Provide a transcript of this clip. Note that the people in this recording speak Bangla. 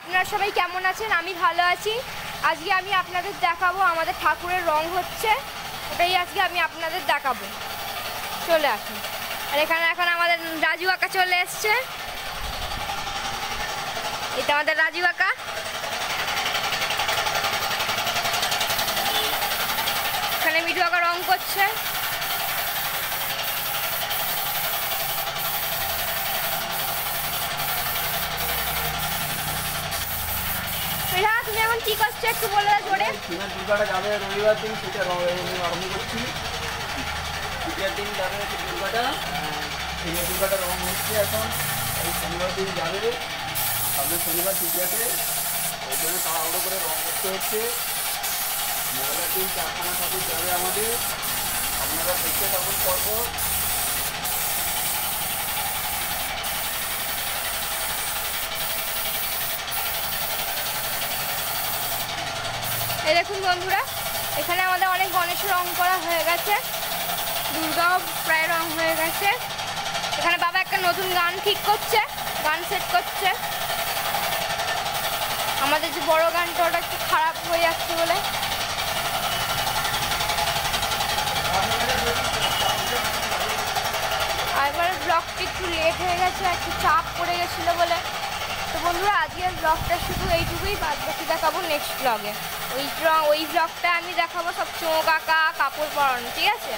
আপনারা সবাই কেমন আছেন? আমি ভালো আছি। আজকে আমি আপনাদের দেখাবো আমাদের ঠাকুরের রং হচ্ছে, ওটাই আজকে আমি আপনাদের দেখাবো। চলে আসুন। আর এখানে এখন আমাদের রাজু কাকা চলে এসছে। এটা আমাদের রাজু কাকা। এখানে মিঠু কাকা রং করছে। তুমি এখন কি করছো একটু বলে দাও জোরে। সিমেন্ট দুর্গাটা যাবে রবিবার দিন, সেটা আরম্ভ করছি। তৃতীয় দিন যাবে দুর্গাটা, সিমেন্ট দুর্গাটা রং হচ্ছে এখন। এই শনিবার দিন যাবে, সামনের শনিবার তৃতীয়াতে, ওই জন্য তাড়াহুড়ো করে রং করতে হচ্ছে। মঙ্গলের দিন চারখানা ঠাকুর যাবে আমাদের, আপনারা দেখতে থাকুন পরপর। এই দেখুন বন্ধুরা, এখানে আমাদের অনেক গণেশ রং করা হয়ে গেছে, দুর্গাও প্রায় রং হয়ে গেছে। এখানে বাবা একটা নতুন গান ঠিক করছে, গান সেট করছে। আমাদের যে বড় গানটা ওটা একটু খারাপ হয়ে যাচ্ছে বলে এবার ব্লগটি একটু লেট হয়ে গেছে, একটু চাপ পড়ে গেছিলো বলে। তো বন্ধুরা, আজকের ব্লগটা শুধু এইটুকুই, বাদ বাকি দেখাবো নেক্সট ব্লগে। ওই ব্লগটা আমি দেখাবো সব চোখ আঁকা, কাপড় পরানো, ঠিক আছে?